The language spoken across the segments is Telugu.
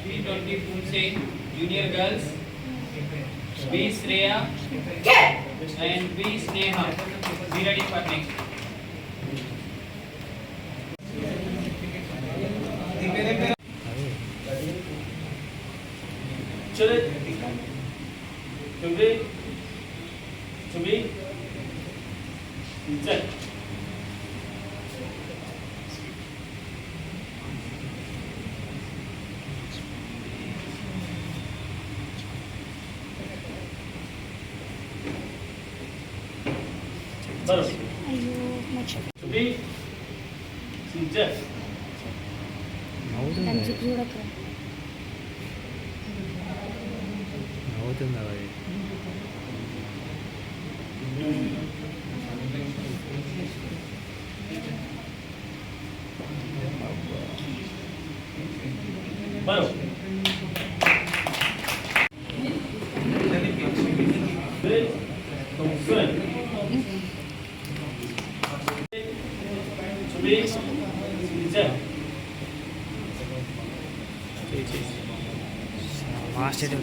T20 Pune Junior Girls, B Shreya and B Sneha. Be ready for next. चले to be check. Baru. To be check. అవుతుందా అది Baru. To be check. Master To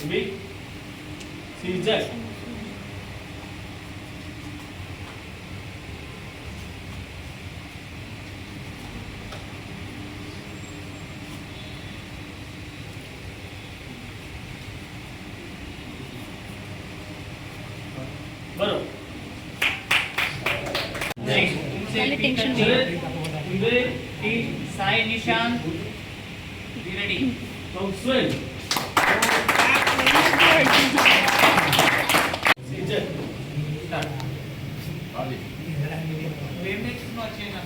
be check. Baru. Next, T Sai Nishan. Be ready. From swing. Check. Start. Wave next no change na.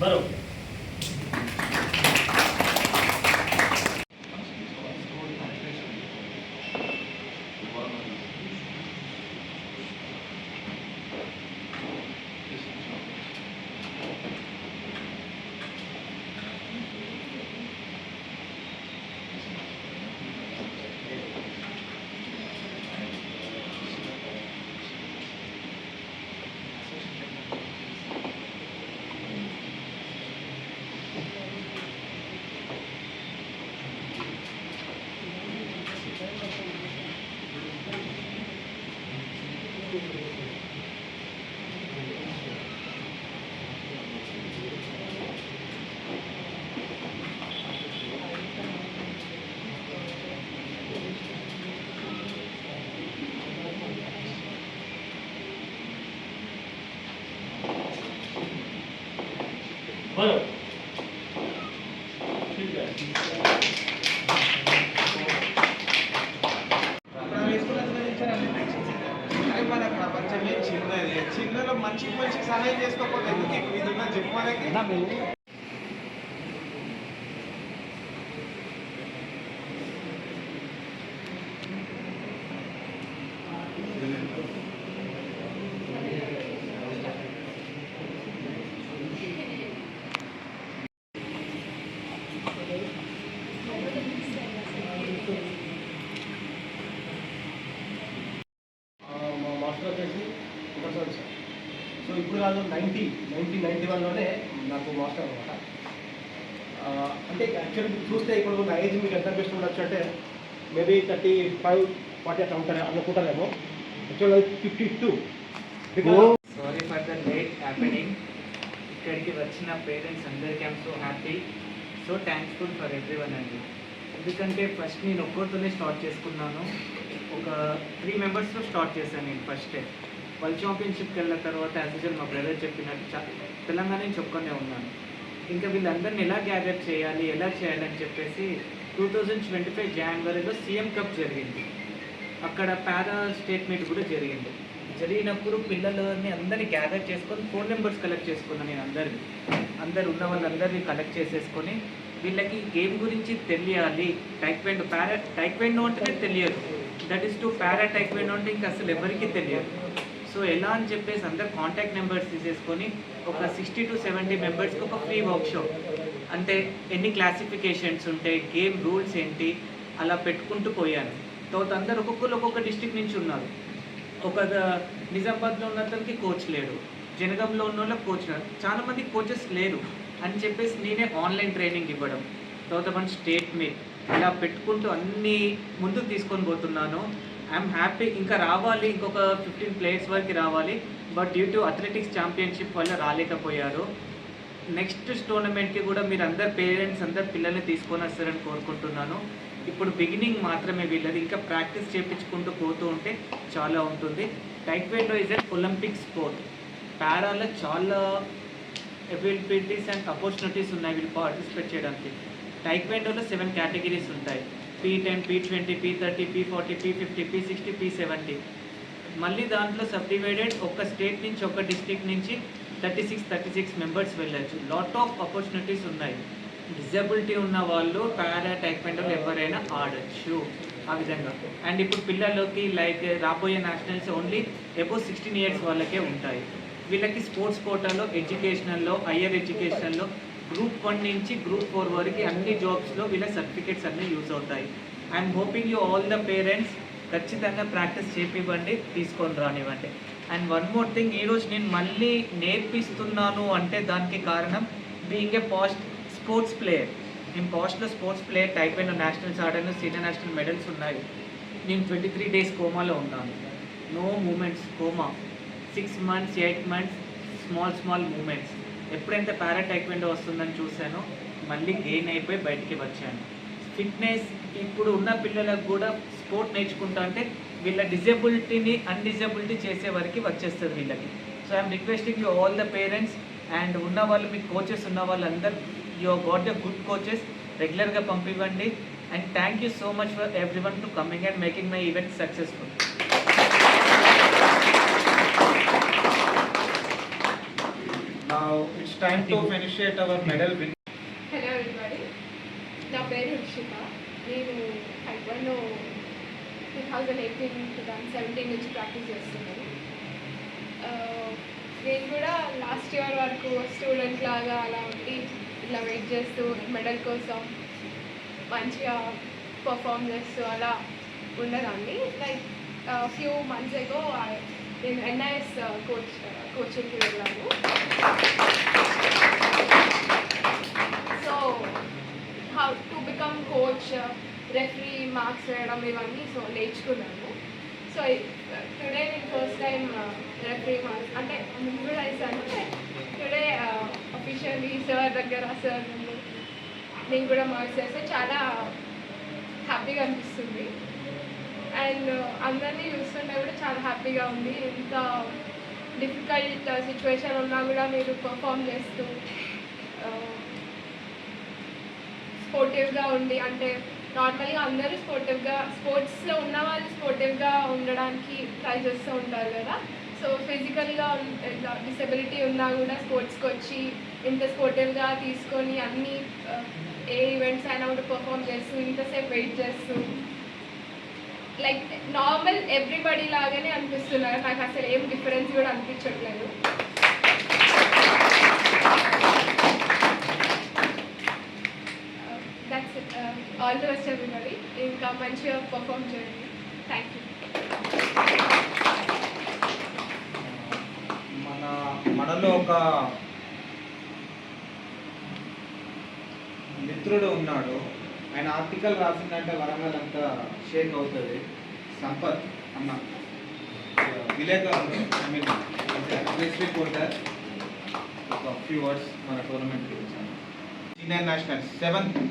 Baru. Baru. చిన్నలో మంచి సహాయం చేసుకోకపోతే ఎందుకు ఇది చెప్పు మనకి మాస్టర్ వచ్చేసి సో ఇప్పుడు కాదు 1991లోనే నాకు మాస్టర్ అనమాట. అంటే యాక్చువల్లీ చూస్తే ఇప్పుడు నా ఏజ్ మీకు ఎంత బెస్ట్ ఉండొచ్చు అంటే మేబీ 35-40 అట్లా ఉంటారు అనుకుంటారేమో. యాక్చువల్గా 52. Sorry for the late happening. ఇక్కడికి వచ్చిన పేరెంట్స్ అందరికీ I'm so happy, so thankful for everyone అండి. ఎందుకంటే ఫస్ట్ నేను ఒక్కరితోనే స్టార్ట్ చేసుకున్నాను. ఒక 3 మెంబర్స్తో స్టార్ట్ చేశాను నేను ఫస్ట్. వరల్డ్ ఛాంపియన్షిప్కి వెళ్ళిన తర్వాత యాజ్ యూజువల్ మా బ్రదర్ చెప్పినట్టు తెలంగాణ నుంచి ఒక్కనే ఉన్నాను. ఇంకా వీళ్ళందరిని ఎలా గ్యాదర్ చేయాలి ఎలా చేయాలని చెప్పేసి 2025 జనవరిలో సీఎం కప్ జరిగింది. అక్కడ పారా స్టేట్ మీట్ కూడా జరిగింది. జరిగినప్పుడు పిల్లలని అందరినీ గ్యాదర్ చేసుకొని ఫోన్ నెంబర్స్ కలెక్ట్ చేసుకున్నాను నేను అందరు ఉన్న వాళ్ళందరినీ కలెక్ట్ చేసేసుకొని వీళ్ళకి గేమ్ గురించి తెలియాలి. టైక్వెండో అంటేనే తెలియదు, దట్ ఈస్ టు పారా టైక్వెండో అంటే ఇంకా అసలు ఎవరికి తెలియదు. సో ఎలా అని చెప్పేసి అందరు కాంటాక్ట్ నెంబర్స్ తీసేసుకొని ఒక 60 to 70 మెంబర్స్కి ఒక ఫ్రీ వర్క్షాప్, అంటే ఎన్ని క్లాసిఫికేషన్స్ ఉంటాయి, గేమ్ రూల్స్ ఏంటి, అలా పెట్టుకుంటూ పోయాను. తర్వాత అందరు ఒక్కొక్క డిస్ట్రిక్ట్ నుంచి ఉన్నారు. ఒక నిజామాబాద్లో ఉన్న అతనికి కోచ్ లేడు, జనగాంలో ఉన్న వాళ్ళకి కోచ్ లేడు, చాలామంది కోచెస్ లేరు అని చెప్పేసి నేనే ఆన్లైన్ ట్రైనింగ్ ఇవ్వడం. తర్వాత మన స్టేట్ మీట్ ఇలా పెట్టుకుంటూ అన్నీ ముందుకు తీసుకొని పోతున్నాను. I'm happy. ఇంకా రావాలి, ఇంకొక 15 ప్లేయర్స్ వరకు రావాలి. But due to athletics championship వల్ల రాలేకపోయారు. నెక్స్ట్ టోర్నమెంట్కి కూడా మీరు అందరు పేరెంట్స్ అందరు పిల్లల్ని తీసుకొని వస్తారని కోరుకుంటున్నాను. ఇప్పుడు బిగినింగ్ మాత్రమే వీళ్ళది, ఇంకా ప్రాక్టీస్ చేయించుకుంటూ పోతూ ఉంటే చాలా ఉంటుంది. టైక్వెండో ఈజ్ అన్ ఒలింపిక్ స్పోర్ట్. పారాలో చాలా అవైలబిలిటీస్ అండ్ ఆపర్చునిటీస్ ఉన్నాయి వీళ్ళు పార్టిసిపేట్ చేయడానికి. టైక్వెండోలో 7 కేటగిరీస్ ఉంటాయి: P10, P20, P30, P40, P50, P60, P70. మళ్ళీ దాంట్లో సబ్ డివైడెడ్ ఒక స్టేట్ నుంచి ఒక డిస్ట్రిక్ట్ నుంచి 36 మెంబర్స్ వెళ్ళచ్చు. లాట్ ఆఫ్ ఆపర్చునిటీస్ ఉన్నాయి. డిజబిలిటీ ఉన్న వాళ్ళు పారా టైక్వెండోలో ఎవరైనా ఆడచ్చు ఆ విధంగా. అండ్ ఇప్పుడు పిల్లలకి లైక్ రాబోయే నేషనల్స్ ఓన్లీ అబౌవ్ 16 ఇయర్స్ వాళ్ళకే ఉంటాయి. వీళ్ళకి స్పోర్ట్స్ కోటాలో, ఎడ్యుకేషనల్లో, హయ్యర్ ఎడ్యుకేషన్లో గ్రూప్ 1 నుంచి గ్రూప్ 4 వరకు అన్ని జాబ్స్లో వీళ్ళ సర్టిఫికేట్స్ అన్నీ యూజ్ అవుతాయి. I'm hoping you all the parents ఖచ్చితంగా ప్రాక్టీస్ చేపివ్వండి, తీసుకొని రానివ్వండి. అండ్ వన్ మోర్ థింగ్, ఈరోజు నేను మళ్ళీ నేర్పిస్తున్నాను అంటే దానికి కారణం being a past sports player. నేను పాస్ట్లో స్పోర్ట్స్ ప్లేయర్, టైక్వెండో నేషనల్స్ ఆడాను, సీనియర్ నేషనల్ మెడల్స్ ఉన్నాయి. నేను 23 days కోమాలో ఉన్నాను. No moments, coma 6 months 8 months small moments. ఎప్పుడైతే పారా టైక్వెండో వస్తుందని చూశానో మళ్ళీ గెయిన్ అయిపోయి బయటికి వచ్చాను. ఫిట్నెస్ ఇప్పుడు ఉన్న పిల్లలకు కూడా స్పోర్ట్ నేర్చుకుంటా అంటే వీళ్ళ డిజబిలిటీని అన్డిజబిలిటీ చేసే వరకు వచ్చేస్తుంది వీళ్ళకి. So I'm requesting you all the parents and ఉన్న వాళ్ళు, మీ కోచెస్ ఉన్న వాళ్ళందరూ, you got the good coaches, రెగ్యులర్గా పంపివ్వండి. And thank you so much for everyone to coming and making my event successful. Now it's time to initiate our medal win. Hello everybody, నా పేరు రిషిక. నేను టైక్వాండో 2018-2017 నుంచి ప్రాక్టీస్ చేస్తున్నాను. నేను కూడా లాస్ట్ ఇయర్ వరకు స్టూడెంట్ లాగా అలా ఉండి ఇట్లా వెయిట్ చేస్తూ మెడల్ కోసం మంచిగా పర్ఫామ్ చేస్తూ అలా ఉండేదాన్ని. లైక్ ఫ్యూ మంత్స్ ఎగో నేను ఎన్ఐఎస్ కోచింగ్కి వెళ్ళాను. So how to become coach, referee, marks వేయడం ఇవన్నీ సో నేర్చుకున్నాను. సో టుడే నేను ఫస్ట్ టైం రెఫరీ మార్క్స్ అంటే ముందు కూడా వేసాను. టుడే అఫీషియల్లీ సార్ దగ్గర సార్ ముందు నేను కూడా మార్క్స్ వేస్తే చాలా హ్యాపీగా అనిపిస్తుంది. అండ్ అందరినీ చూస్తుంటే కూడా చాలా హ్యాపీగా ఉంది. ఎంత డిఫికల్ట్ సిచ్యువేషన్ ఉన్నా కూడా మీరు పర్ఫామ్ చేస్తూ స్పోర్టివ్గా ఉండి, అంటే నార్మల్గా అందరూ స్పోర్ట్స్లో ఉన్న వాళ్ళు స్పోర్టివ్గా ఉండడానికి ట్రై చేస్తూ ఉంటారు కదా. సో ఫిజికల్గా డిసెబిలిటీ ఉన్నా కూడా స్పోర్ట్స్కి వచ్చి ఇంత స్పోర్టివ్గా తీసుకొని అన్ని ఏ ఈవెంట్స్ అయినా కూడా పర్ఫామ్ చేస్తూ ఇంతసేపు వెయిట్ చేస్తూ లైక్ నార్మల్ ఎవ్రీబడి లాగానే అనిపిస్తున్నారు. నాకు అసలు ఏం డిఫరెన్స్ కూడా అనిపించట్లేదు. That's it. All the best everybody. ఇంకా మంచిగా పర్ఫామ్ చేయండి. Thank you. మనలో ఒక మిత్రుడు ఉన్నాడు. ఆయన ఆర్టికల్ రాసిందంటే వరంగల్ అంతా షేక్ అవుతుంది. సంపత్ అన్న విలేకరుడు, ఐ మీన్ ప్రెస్ రిపోర్టర్. ఒక ఫ్యూ వర్డ్స్ మన టోర్నమెంట్కి వచ్చాను. సీనియర్ నేషనల్స్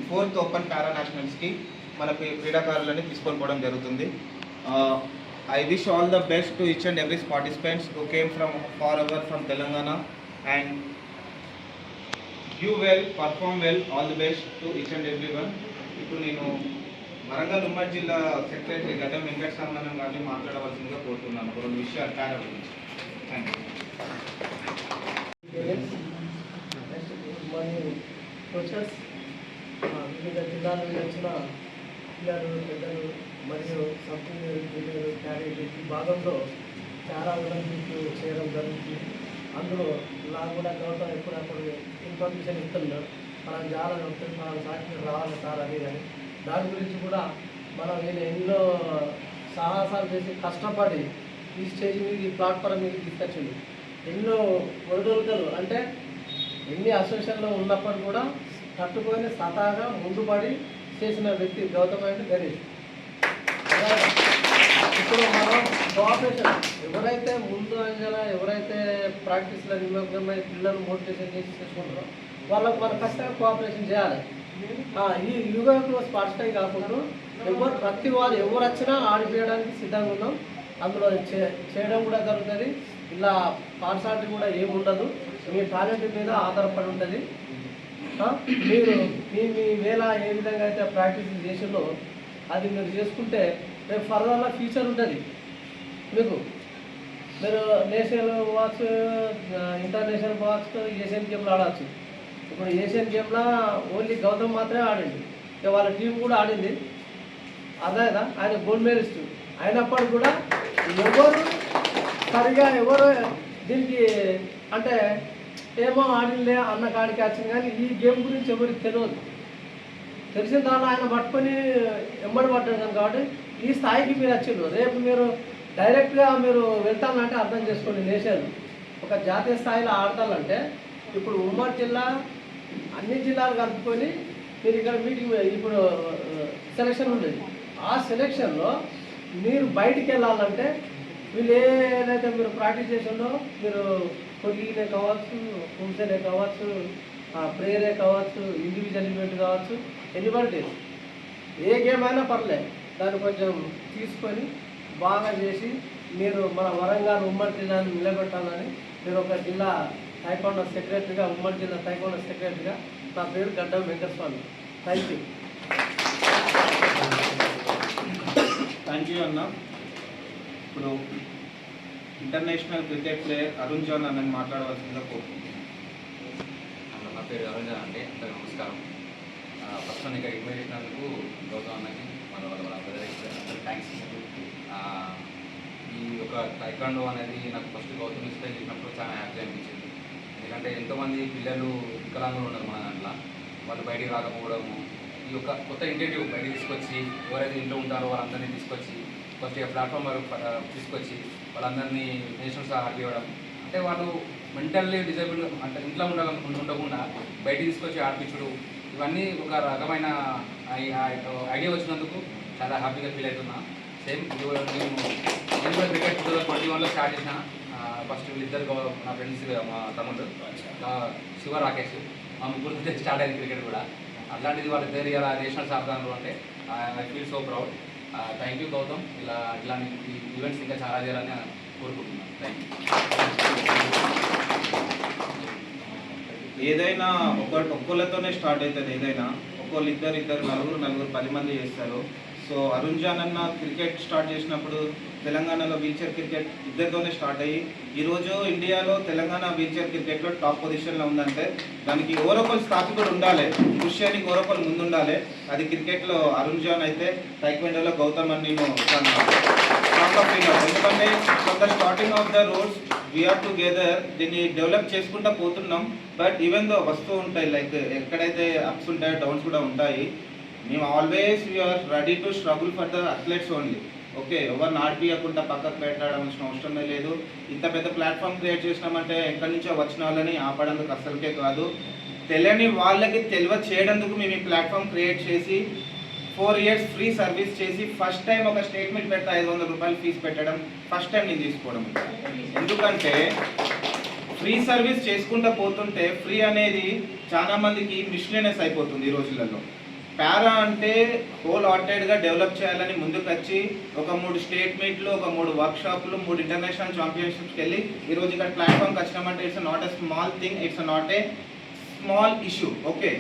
4th ఓపెన్ పారా నేషనల్స్కి మన క్రీడాకారులని తీసుకొని పోవడం జరుగుతుంది. I wish all the best to each and every participants who came from far over from Telangana, and due well, perform well, all the best to each and every one. ఇప్పుడు నేను వరంగల్ ఉమ్మడి జిల్లా సెక్రటరీ గడ్డం వెంకట సంబంధం గారిని మాట్లాడవలసిందిగా కోరుతున్నాను ఒక రెండు విషయాలు ప్యారా గురించి. Thank you. మరియు కోచర్స్, వివిధ జిల్లాల నుంచి వచ్చిన పిల్లలు, పెద్దలు మరియు సబ్ జూనియర్ క్యాడెట్ ఈ భాగంలో చాలా ఒలింపిక్ చేయడం జరుగుతుంది. అందులో నాకు కూడా గౌరవం ఎప్పుడప్పుడు ఇన్ఫర్మేషన్ ఇస్తున్నాడు, మనం చాలా వస్తుంది, మనం సాక్షి రావాలి సార్ అది కానీ దాని గురించి కూడా మనం ఎన్నో సాహసాలు చేసి కష్టపడి ఈ స్టేజ్ మీద ఈ ప్లాట్ఫామ్ మీద తీసుకొచ్చింది. ఎన్నో ఒడిదొలకలు అంటే ఎన్ని అసోసియేషన్లో ఉన్నప్పుడు కూడా తట్టుకొని సతాగా ముందుపడి చేసిన వ్యక్తి గౌతమ్ అండ్ గణేష్. ఇప్పుడు మనం కోఆపరేషన్ ఎవరైతే ముందు అంజలా ఎవరైతే ప్రాక్టీస్లో నిమగ్నమై పిల్లలు మోటివేషన్ చేసి చేసుకుంటారో వాళ్ళకు మనం ఖచ్చితంగా కోఆపరేషన్ చేయాలి. ఈ యుగంలో స్పాట్స్టై కాకుండా ప్రతి వాళ్ళు ఎవరు వచ్చినా ఆడిపోయడానికి సిద్ధంగా ఉన్నాం. అందులో చేయడం కూడా జరుగుతుంది. ఇలా పార్సాలిటీ కూడా ఏముండదు, మీ టాలెంట్ మీద ఆధారపడి ఉంటుంది. మీరు మీ వేళ ఏ విధంగా అయితే ప్రాక్టీస్ చేసిందో అది మీరు చేసుకుంటే రేపు ఫర్దర్లో ఫ్యూచర్ ఉంటుంది మీకు. మీరు నేషనల్ పోవచ్చు, ఇంటర్నేషనల్ పోవచ్చు, ఏషియన్ గేమ్లో ఆడవచ్చు. ఇప్పుడు ఏషియన్ గేమ్లో ఓన్లీ గౌతమ్ మాత్రమే ఆడింది, ఇక వాళ్ళ టీం కూడా ఆడింది. అదేదా ఆయన గోల్డ్ మెడలిస్ట్ అయినప్పటికీ కూడా ఎవరు దీనికి అంటే ఏమో ఆడిందే అన్న కాడికి వచ్చింది, కానీ ఈ గేమ్ గురించి ఎవరికి తెలియదు. తెలిసిన దాన్ని ఆయన పట్టుకొని ఎంబడి పడ్డాడు కాబట్టి ఈ స్థాయికి మీరు వచ్చిండ్రు. రేపు మీరు డైరెక్ట్గా మీరు వెళ్తానంటే అర్థం చేసుకోండి. నేషనల్ ఒక జాతీయ స్థాయిలో ఆడతానంటే ఇప్పుడు ఉమ్మడి జిల్లా అన్ని జిల్లాలు కలుపుకొని మీరు ఇక్కడ మీటింగ్ ఇప్పుడు సెలక్షన్ ఉండేది. ఆ సెలక్షన్లో మీరు బయటికి వెళ్ళాలంటే వీళ్ళు ఏదైతే మీరు ప్రాక్టీస్ చేసిందో మీరు కొద్దిగానే కావచ్చు, కుంసనే కావచ్చు, ప్రేయరే కావచ్చు, ఇండివిజువల్ ఈవెంట్ కావచ్చు, ఎనిబడి ఏ గేమ్ అయినా పర్లేదు, దాన్ని కొంచెం తీసుకొని బాగా చేసి మీరు మన వరంగల్ ఉమ్మడి జిల్లాని నిలబెట్టాలని మీరు ఒక జిల్లా టైకోండో సెక్రటరీగా, ఉమ్మడి జిల్లా టైకోండో సెక్రటరీగా నా పేరు Gaddam Venkataswamy. Thank you. Thank you అన్న. ఇప్పుడు international cricket player Arun John అన్నని మాట్లాడవలసిందిగా కోరుకుంటున్నాను. నా పేరు అరుణ్ జాన్ అండి. అందరికీ నమస్కారం. ఫస్ట్ ఇక్కడ ఇన్వైట్ చేసినందుకు గౌతమ్ అన్నకి వాళ్ళ బ్రదర్ థ్యాంక్స్. ఈ యొక్క టైకాండో అనేది నాకు ఫస్ట్ గౌతమ్ ఇన్స్పైర్ చేసినప్పుడు చాలా హ్యాపీ అనిపించింది. ఎందుకంటే ఎంతోమంది పిల్లలు వికలాంగులు ఉన్నారు మన దాంట్లో, వాళ్ళు బయటికి రాకపోవడము, ఈ యొక్క కొత్త ఇంటెంటివ్ బయటకు తీసుకొచ్చి ఎవరైతే ఇంట్లో ఉంటారో వాళ్ళందరినీ తీసుకొచ్చి ఫస్ట్ ప్లాట్ఫామ్ వరకు తీసుకొచ్చి వాళ్ళందరినీ నేషనల్స్ ఆడిపించడం, అంటే వాళ్ళు మెంటల్లీ డిజేబుల్ అంటే ఇంట్లో ఉండకుండా బయటికి తీసుకొచ్చి ఆడిపించడు, ఇవన్నీ ఒక రకమైన ఐడియా వచ్చినందుకు చాలా హ్యాపీగా ఫీల్ అవుతున్నా. సేమ్ నేను కూడా క్రికెట్ 2021లో స్టార్ట్ చేసిన. ఫస్ట్ వీళ్ళిద్దరు నా ఫ్రెండ్స్, మా తమ్ముడు శివ, రాకేష్, మా ముగ్గురు స్టార్ట్ అయింది క్రికెట్ కూడా. అట్లాంటిది వాళ్ళిద్దరు ఇలా నేషనల్స్ ఆడతారు అంటే I feel so proud. Thank you Gautam. ఇలాంటి ఈవెంట్స్ ఇంకా చాలా చేయాలని కోరుకుంటున్నాను. Thank you. ఏదైనా ఒక్కళ్ళతోనే స్టార్ట్ అవుతుంది. ఏదైనా ఒక్కళ్ళు ఇద్దరు నలుగురు 10 మంది చేస్తారు. సో అరుణ్ జాన్ అన్న క్రికెట్ స్టార్ట్ చేసినప్పుడు తెలంగాణలో వీల్చైర్ క్రికెట్ ఇద్దరితోనే స్టార్ట్ అయ్యి ఈరోజు ఇండియాలో తెలంగాణ వీల్చైర్ క్రికెట్లో టాప్ పొజిషన్లో ఉందంటే దానికి ఎవరొకరు స్థాపికుడు ఉండాలి, కృషి చేయడానికి ఎవరొకరు ముందు ఉండాలి. అది క్రికెట్లో అరుణ్ జాన్ అయితే టైక్వాండోలో గౌతమ్ అని నేను ఎందుకంటే from the starting of the roots we are together దీన్ని డెవలప్ చేసుకుంటూ పోతున్నాం. బట్ ఈవెన్ దో వస్తూ ఉంటాయి, లైక్ ఎక్కడైతే అప్స్ ఉంటాయో డౌన్స్ కూడా ఉంటాయి. మేము always we are ready to struggle for the athletes only. Okay, ఎవరిని ఆడిపియకుండా పక్కకు పెట్టాల్సిన అవసరమే లేదు. ఇంత పెద్ద ప్లాట్ఫామ్ క్రియేట్ చేసినామంటే ఎక్కడి నుంచో వచ్చిన వాళ్ళని ఆపడానికి అస్సలకే కాదు, తెలియని వాళ్ళకి తెలివ చేయడానికి మేము ఈ ప్లాట్ఫామ్ క్రియేట్ చేసి 4 years ఫ్రీ సర్వీస్ చేసి ఫస్ట్ టైం ఒక స్టేట్మెంట్ పెడితే 500 రూపాయలు ఫీజు పెట్టడం ఫస్ట్ టైం నేను తీసుకోవడం. ఎందుకంటే ఫ్రీ సర్వీస్ చేసుకుంటూ పోతుంటే ఫ్రీ అనేది చాలా మందికి మిస్లీనియస్ అయిపోతుంది ఈ రోజులలో. పారా అంటే హోల్ హార్టెడ్గా డెవలప్ చేయాలని ముందుకు వచ్చి ఒక 3 స్టేట్ మీట్లు, ఒక 3 వర్క్షాప్లు, 3 ఇంటర్నేషనల్ ఛాంపియన్షిప్స్కి వెళ్ళి ఈరోజు ఇక్కడ ప్లాట్ఫామ్కి వచ్చినామంటే it's not a small thing, it's not a small issue. Okay,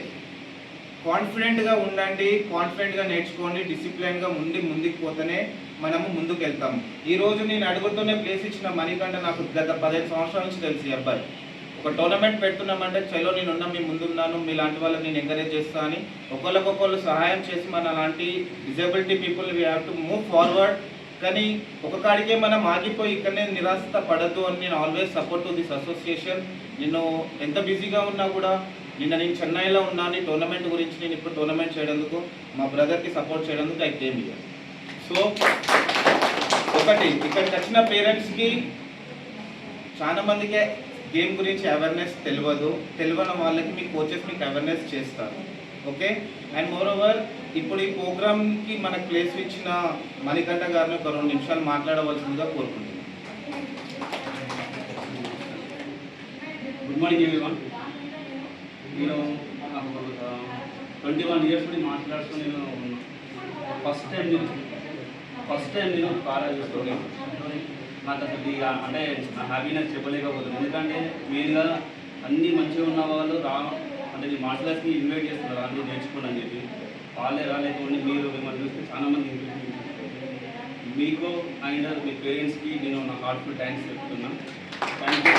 కాన్ఫిడెంట్గా ఉండండి, కాన్ఫిడెంట్గా నేర్చుకోండి, డిసిప్లైన్గా ముందుకు పోతేనే మనము ముందుకు వెళ్తాము. ఈరోజు నేను అడుగుతూనే ప్లేస్ ఇచ్చిన మణికంఠ నాకు గత 15 సంవత్సరాల నుంచి తెలుసు. ఈ అబ్బాయి ఒక టోర్నమెంట్ పెడుతున్నామంటే చలో నేను ఉన్నా, మీ ముందున్నాను, మీలాంటి వాళ్ళని నేను ఎంకరేజ్ చేస్తా అని ఒకళ్ళకొకళ్ళు సహాయం చేసి మన లాంటి disability people we have to move forward. కానీ ఒక కాడికే మనం ఆగిపోయి ఇక్కడనే నిరాశ పడద్దు అని నేను always support to this association. నేను ఎంత బిజీగా ఉన్నా కూడా నిన్న నేను చెన్నైలో ఉన్నాను, టోర్నమెంట్ గురించి నేను ఇప్పుడు టోర్నమెంట్ చేయడానికి మా బ్రదర్కి సపోర్ట్ చేయడానికి ఐ కేమ్ హియర్. సో ఒకటి, ఇక్కడికి వచ్చిన పేరెంట్స్కి చాలా మందికే గేమ్ గురించి అవేర్నెస్ తెలియని వాళ్ళకి మీ కోచెస్ మీకు అవేర్నెస్ చేస్తారు. ఓకే, అండ్ మోర్ ఓవర్ ఇప్పుడు ఈ ప్రోగ్రామ్కి మనకు ప్లేస్ ఇచ్చిన మణికంఠ గారిని ఒక 2 నిమిషాలు మాట్లాడవలసిందిగా కోరుకుంటున్నాను. Good morning everyone. నేను 21 ఇయర్స్ నుండి మాట్లాడుతూ నేను ఫస్ట్ టైం నేను పారా చూస్తున్నాను. నాకు అసలు అంటే నా హ్యాపీనెస్ చెప్పలేకపోతున్నాను. ఎందుకంటే మెయిన్గా అన్నీ మంచిగా ఉన్న వాళ్ళు అంటే ఈ మార్షల్ ఆర్ట్స్కి ఇన్వైట్ చేస్తున్నారు, అన్నీ నేర్చుకోండి అని చెప్పి. వాళ్ళే రాలేకపోండి, మిమ్మల్ని చూస్తే చాలామంది మీకు అండ్ మీ పేరెంట్స్కి నేను నా హార్ట్ఫుల్ థ్యాంక్స్ చెప్తున్నాను. Thank you.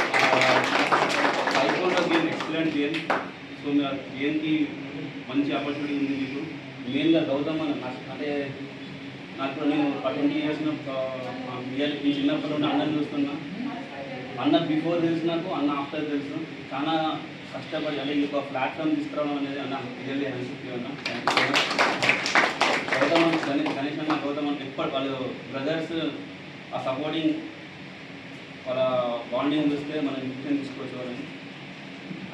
Taekwondo game excellent game. So మీ గేమ్కి మంచి ఆపర్చునిటీ ఉంది మీకు. మెయిన్గా గౌతమ్ అంటే నాకు నేను 20 ఇయర్స్ ఈ చిన్నప్పటి నుండి అన్నని చూస్తున్నా. అన్న బిఫోర్ తెలుసు నాకు, అన్న ఆఫ్టర్ తెలుసు. చాలా కష్టపడి అంటే ఈ ఒక ప్లాట్ఫామ్ తీసుకురావడం అనేది అన్న రియల్లీ హ్యాండ్స్ అన్న. గణేష్ అన్న గౌతమ్ అన్న ఎప్పటి వాళ్ళు బ్రదర్స్ ఆ సపోర్టింగ్ వాళ్ళ బాండింగ్ చూస్తే మనం ఇంప్రెషన్ తీసుకోవచ్చు వాళ్ళని.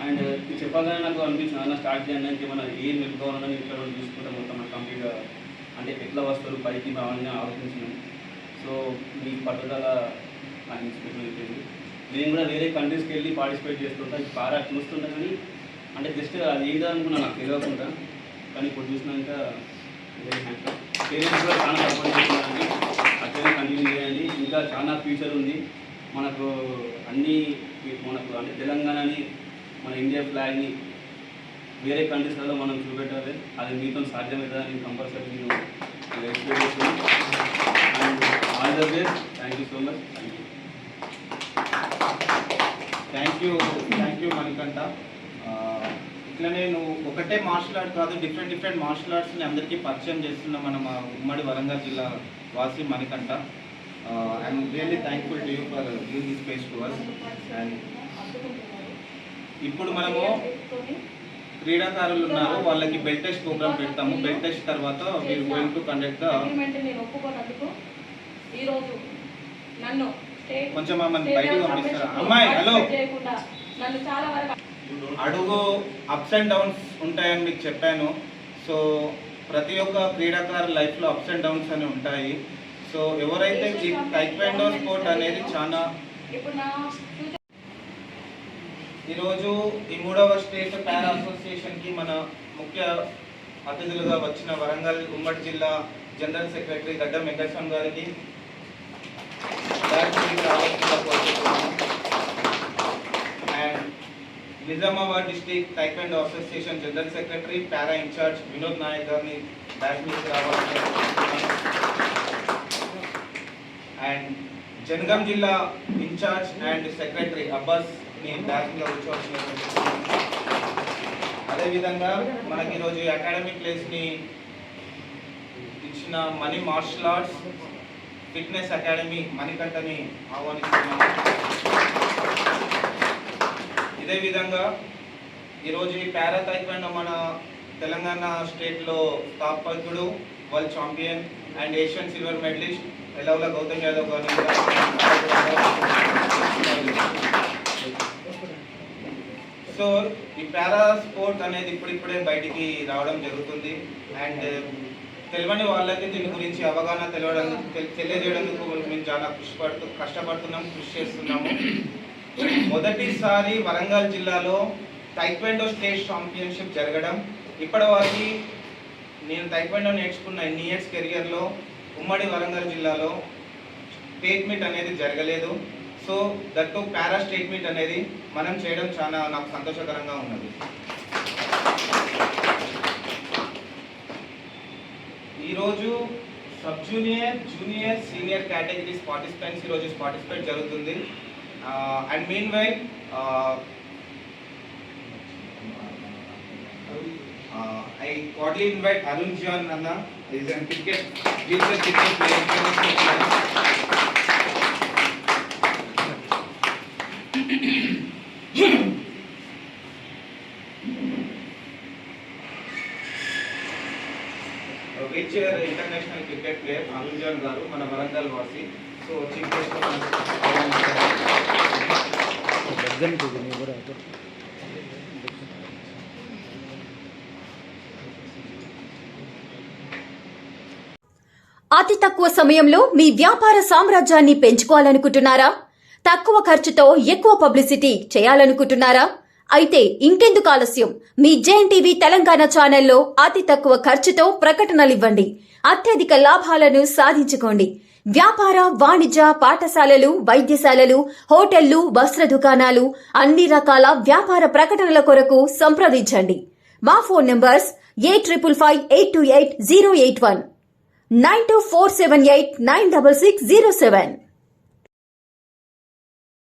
అండ్ చెప్పగానే నాకు అనిపించింది అన్న స్టార్ట్ చేయండి అంటే మనం ఏం పెట్టుకోవాలని ఇక్కడ చూసుకుంటే మొత్తం కంప్లీట్గా అంటే ఎట్లా వస్తారు పైకి అవన్నీ ఆలోచించినాం. సో మీ పట్టుదల నాకు ఇన్స్పిరేషన్ అయిపోయింది. నేను కూడా వేరే కంట్రీస్కి వెళ్ళి పార్టిసిపేట్ చేస్తుంటా, పారా చూస్తుంటా, కానీ అంటే జస్ట్ అది ఏదో అనుకున్నా నాకు తెలియకుండా. కానీ ఇప్పుడు చూసినాక పేరెంట్స్ కూడా చాలా సపోర్ట్ చేస్తున్నారండి. అట్లనే కంటిన్యూ చేయండి, ఇంకా చాలా ఫ్యూచర్ ఉంది మనకు. మనకు అంటే తెలంగాణని మన ఇండియా ఫ్లాగ్ని వేరే కంట్రీస్లలో మనం చూపెట్టాలి. అది మీతో సాధ్యమవుతుందని నేను కంపల్సరీ నేను ఎక్స్పెక్ట్ చేస్తున్నాను. And all the best. Thank you so much. Thank you Manikanta. ఇట్లనే నువ్వు ఒకటే మార్షల్ ఆర్ట్ కాదు, డిఫరెంట్ మార్షల్ ఆర్ట్స్ని అందరికీ పరిచయం చేస్తున్న మన ఉమ్మడి వరంగల్ జిల్లా వాసి Manikanta. I'm really thankful to you for giving this space to us. And ఇప్పుడు మనము క్రీడాకారులు ఉన్నారు, వాళ్ళకి బెల్ట్ టెస్ట్ ప్రోగ్రామ్ పెడతాము. బెల్ట్ టెస్ట్ తర్వాత వీఆర్ గోయింగ్ టు కండక్ట్ కొంచెం మమ్మల్ని బయటకు పంపిస్తారా? అమ్మాయి హలో, అడుగు అప్స్ అండ్ డౌన్స్ ఉంటాయని మీకు చెప్పాను. సో ప్రతి ఒక్క క్రీడాకారు లైఫ్లో అప్స్ అండ్ డౌన్స్ అని ఉంటాయి. సో ఎవరైతే ఈ టైక్వాండో స్పోర్ట్ అనేది చాలా ఈరోజు ఈ 3వ స్టేట్ పారా అసోసియేషన్కి మన ముఖ్య అతిథులుగా వచ్చిన వరంగల్ ఉమ్మడి జిల్లా జనరల్ సెక్రటరీ గడ్డం వెంకటస్వామి గారికి and Nizamabad district taekwondo association general secretary para in charge Vinod Naik గారిని బ్యాక్ మీదకి రావాలని. అండ్ జనగాం జిల్లా ఇన్ఛార్జ్ అండ్ సెక్రటరీ అబ్బాస్ బ్యాక్గా కూర్చోవలసినటువంటి. అదేవిధంగా మనకి ఈరోజు అకాడమిక్ ప్లేస్ని ఇచ్చిన money martial arts fitness academy మణికంఠని ఆహ్వానిస్తున్నాము. ఇదే విధంగా ఈరోజు ఈ పారా టైక్వాండో మన తెలంగాణ స్టేట్లో స్థాపకుడు, world champion and Asian silver medalist Elavala Gautam Yadav గారిని సో ఈ పారా స్పోర్ట్ అనేది ఇప్పుడిప్పుడే బయటికి రావడం జరుగుతుంది. అండ్ తెలియని వాళ్ళకి దీని గురించి అవగాహన తెలియజేయడానికి మేము చాలా కష్టపడుతున్నాం, కృషి చేస్తున్నాము. మొదటిసారి వరంగల్ జిల్లాలో టైక్వాండో స్టేట్ ఛాంపియన్షిప్ జరగడం. ఇప్పటివరకు నేను టైక్వాండో నేర్చుకున్న ఎన్ని ఇయర్స్ కెరియర్లో ఉమ్మడి వరంగల్ జిల్లాలో స్టేట్ మీట్ అనేది జరగలేదు. So that to para state meet అనేది మనం చేయడం చాలా నాకు సంతోషకరంగా ఉన్నది. ఈరోజు sub junior, junior, senior categories participants ఈరోజు పార్టిసిపేట్ జరుగుతుంది. And mean while I cordially invite Arun John Anna. He is a cricket player. Which international cricket player Arun John garu mana Varangal vasi. So chief guest అతి తక్కువ సమయంలో మీ వ్యాపార సామ్రాజ్యాన్ని పెంచుకోవాలనుకుంటున్నారా? తక్కువ ఖర్చుతో ఎక్కువ పబ్లిసిటీ చేయాలనుకుంటున్నారా? అయితే ఇంకెందుకు ఆలస్యం? మీ జేఎన్టీవీ తెలంగాణ ఛానల్లో అతి తక్కువ ఖర్చుతో ప్రకటనలివ్వండి. అత్యధిక లాభాలను సాధించుకోండి. వ్యాపార, వాణిజ్య, పాఠశాలలు, వైద్యశాలలు, హోటళ్లు, వస్త్ర దుకాణాలు, అన్ని రకాల వ్యాపార ప్రకటనల కొరకు సంప్రదించండి. మా ఫోన్ నంబర్స్ 8558288081 9247896607.